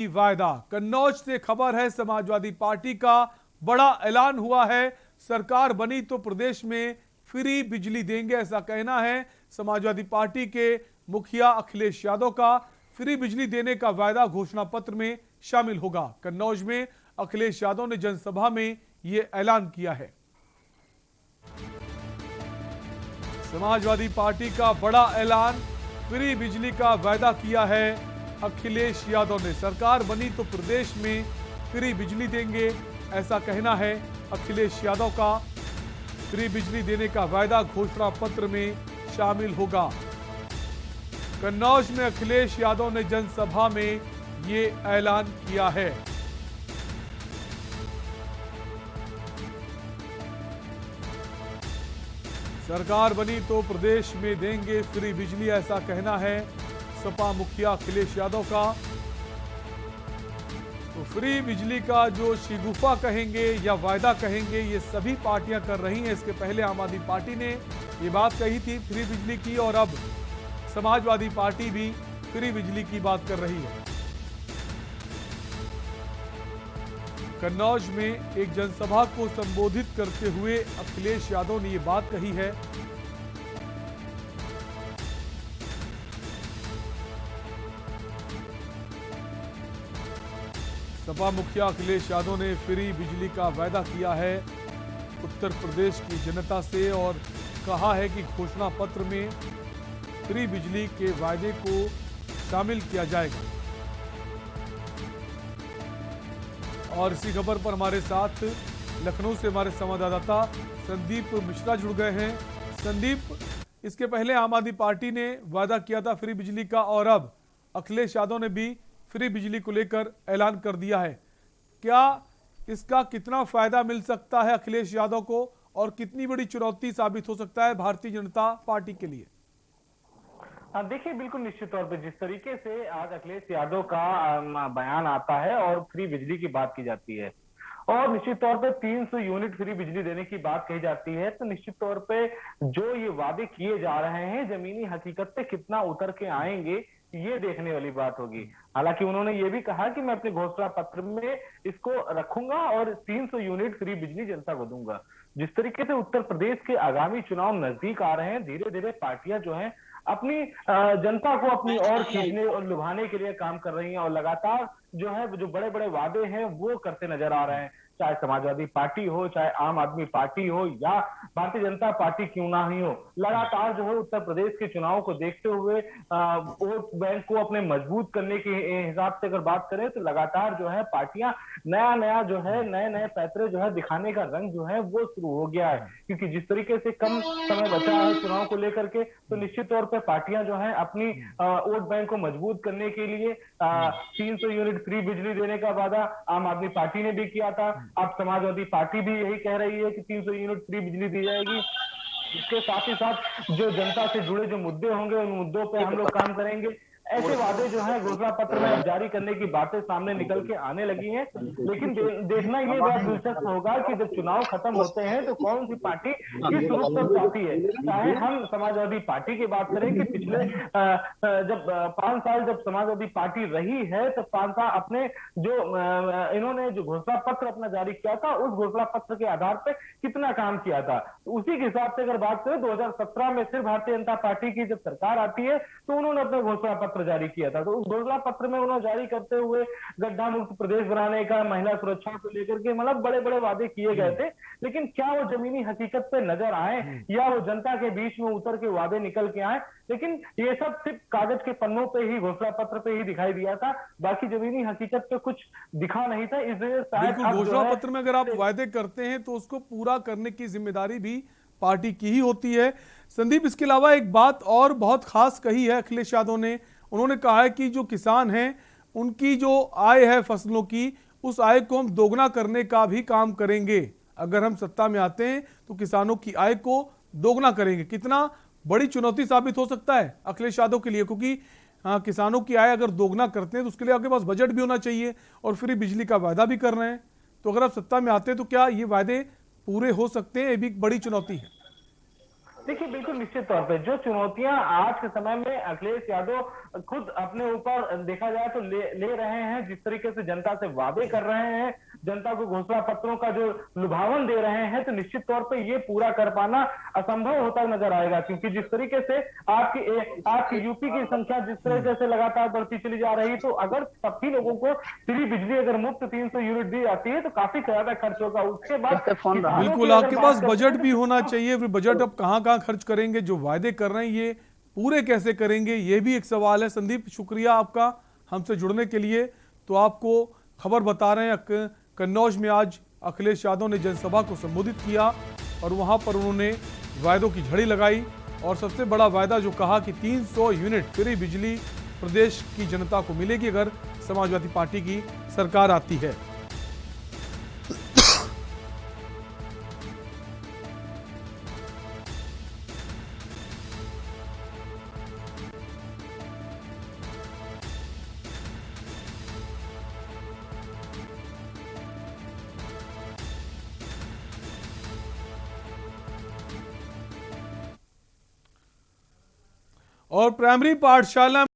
वायदा। कन्नौज से खबर है, समाजवादी पार्टी का बड़ा ऐलान हुआ है। सरकार बनी तो प्रदेश में फ्री बिजली देंगे, ऐसा कहना है समाजवादी पार्टी के मुखिया अखिलेश यादव का। फ्री बिजली देने का वायदा घोषणा पत्र में शामिल होगा। कन्नौज में अखिलेश यादव ने जनसभा में यह ऐलान किया है। समाजवादी पार्टी का बड़ा ऐलान, फ्री बिजली का वायदा किया है अखिलेश यादव ने। सरकार बनी तो प्रदेश में फ्री बिजली देंगे, ऐसा कहना है अखिलेश यादव का। फ्री बिजली देने का वायदा घोषणा पत्र में शामिल होगा। कन्नौज में अखिलेश यादव ने जनसभा में ये ऐलान किया है। सरकार बनी तो प्रदेश में देंगे फ्री बिजली, ऐसा कहना है सपा मुखिया अखिलेश यादव का। तो फ्री बिजली का जो शिगुफा कहेंगे या वायदा कहेंगे, ये सभी पार्टियां कर रही हैं। इसके पहले आम आदमी पार्टी ने ये बात कही थी फ्री बिजली की, और अब समाजवादी पार्टी भी फ्री बिजली की बात कर रही है। कन्नौज में एक जनसभा को संबोधित करते हुए अखिलेश यादव ने ये बात कही है। सपा मुखिया अखिलेश यादव ने फ्री बिजली का वायदा किया है उत्तर प्रदेश की जनता से, और कहा है कि घोषणा पत्र में फ्री बिजली के वायदे को शामिल किया जाएगा। और इसी खबर पर हमारे साथ लखनऊ से हमारे संवाददाता संदीप मिश्रा जुड़ गए हैं। संदीप, इसके पहले आम आदमी पार्टी ने वादा किया था फ्री बिजली का, और अब अखिलेश यादव ने भी फ्री बिजली को लेकर ऐलान कर दिया है। क्या इसका कितना फायदा मिल सकता है अखिलेश यादव को, और कितनी बड़ी चुनौती साबित हो सकता है भारतीय जनता पार्टी के लिए? देखिए, बिल्कुल निश्चित तौर पे जिस तरीके से आज अखिलेश यादव का बयान आता है और फ्री बिजली की बात की जाती है, और निश्चित तौर पे 300 यूनिट फ्री बिजली देने की बात कही जाती है, तो निश्चित तौर पे जो ये वादे किए जा रहे हैं जमीनी हकीकत पे कितना उतर के आएंगे, ये देखने वाली बात होगी। हालांकि उन्होंने ये भी कहा कि मैं अपने घोषणा पत्र में इसको रखूंगा और 300 यूनिट फ्री बिजली जनता को दूंगा। जिस तरीके से उत्तर प्रदेश के आगामी चुनाव नजदीक आ रहे हैं, धीरे धीरे पार्टियां जो हैं अपनी जनता को अपनी ओर खींचने और लुभाने के लिए काम कर रही हैं, और लगातार जो है जो बड़े बड़े वादे हैं वो करते नजर आ रहे हैं। चाहे समाजवादी पार्टी हो, चाहे आम आदमी पार्टी हो, या भारतीय जनता पार्टी क्यों ना ही हो, लगातार जो है उत्तर प्रदेश के चुनाव को देखते हुए वोट बैंक को अपने मजबूत करने के हिसाब से अगर बात करें तो लगातार जो है पार्टियां नया नया जो है नए नए पैतरे जो है दिखाने का रंग जो है वो शुरू हो गया है। क्योंकि जिस तरीके से कम समय बचा है चुनाव को लेकर के, तो निश्चित तौर पर पार्टियां जो है अपनी वोट बैंक को मजबूत करने के लिए 300 यूनिट फ्री बिजली देने का वादा आम आदमी पार्टी ने भी किया था। अब समाजवादी पार्टी भी यही कह रही है कि 300 यूनिट फ्री बिजली दी जाएगी। इसके साथ ही साथ जो जनता से जुड़े जो मुद्दे होंगे उन मुद्दों पे हम लोग काम करेंगे, ऐसे वादे जो है घोषणा पत्र में अब जारी करने की बातें सामने निकल के आने लगी हैं। लेकिन देखना ये बड़ा दिलचस्प होगा कि जब चुनाव खत्म होते हैं तो कौन सी पार्टी किस रूप में जाती है। चाहे हम समाजवादी पार्टी की बात करें कि पिछले जब 5 साल जब समाजवादी पार्टी रही है, तो 5 साल अपने जो इन्होंने जो घोषणा पत्र अपना जारी किया था, उस घोषणा पत्र के आधार पर कितना काम किया था, उसी के हिसाब से अगर बात करें 2017 में फिर भारतीय जनता पार्टी की जब सरकार आती है तो उन्होंने अपना घोषणा पत्र जारी किया था। तो उस घोषणा पत्र में उन्होंने जारी करते हुए गड्ढा मुक्त प्रदेश बनाने का, महिला सुरक्षा को लेकर के मतलब बड़े बड़े वादे किए गए थे। लेकिन क्या वो जमीनी हकीकत पे नजर आए या वो जनता के बीच में उतर के वादे निकल के आए? लेकिन ये सब सिर्फ कागज के पन्नों पे ही, घोषणा पत्र पे ही दिखाई दिया था, बाकी जमीनी हकीकत पे कुछ दिखा नहीं था। इसलिए शायद घोषणा पत्र में अगर आप वायदे करते हैं तो उसको पूरा करने की जिम्मेदारी भी पार्टी की ही होती है। संदीप, इसके अलावा एक बात और बहुत खास कही है अखिलेश यादव ने। उन्होंने कहा है कि जो किसान हैं उनकी जो आय है फसलों की, उस आय को हम दोगुना करने का भी काम करेंगे। अगर हम सत्ता में आते हैं तो किसानों की आय को दोगुना करेंगे। कितना बड़ी चुनौती साबित हो सकता है अखिलेश यादव के लिए, क्योंकि किसानों की आय अगर दोगुना करते हैं तो उसके लिए आपके पास बजट भी होना चाहिए, और फ्री बिजली का वायदा भी कर रहे हैं। तो अगर आप सत्ता में आते हैं तो क्या ये वायदे पूरे हो सकते हैं? ये भी एक बड़ी चुनौती है। देखिए बिल्कुल निश्चित तौर पे जो चुनौतियां आज के समय में अखिलेश यादव खुद अपने ऊपर देखा जाए तो ले रहे हैं, जिस तरीके से जनता से वादे कर रहे हैं, जनता को घोषणा पत्रों का जो लुभावन दे रहे हैं, तो निश्चित तौर पे ये पूरा कर पाना असंभव होता नजर आएगा। क्योंकि जिस तरीके से आपकी यूपी की संख्या जिस तरीके से लगातार बढ़ती चली जा रही, तो अगर सभी लोगों को फ्री बिजली अगर मुफ्त 300 यूनिट दी जाती है तो काफी ज्यादा खर्च होगा। उसके बाद बिल्कुल, आपके पास बजट भी होना चाहिए, फिर बजट अब कहाँ कहाँ खर्च करेंगे, जो वायदे कर रहे हैं ये पूरे कैसे करेंगे, ये भी एक सवाल है। संदीप, शुक्रिया आपका हमसे जुड़ने के लिए। तो आपको खबर बता रहे हैं, कन्नौज में आज अखिलेश यादव ने जनसभा को संबोधित किया और वहां पर उन्होंने वायदों की झड़ी लगाई और सबसे बड़ा वायदा जो कहा कि 300 यूनिट फ्री बिजली प्रदेश की जनता को मिलेगी अगर समाजवादी पार्टी की सरकार आती है। और प्राइमरी पाठशाला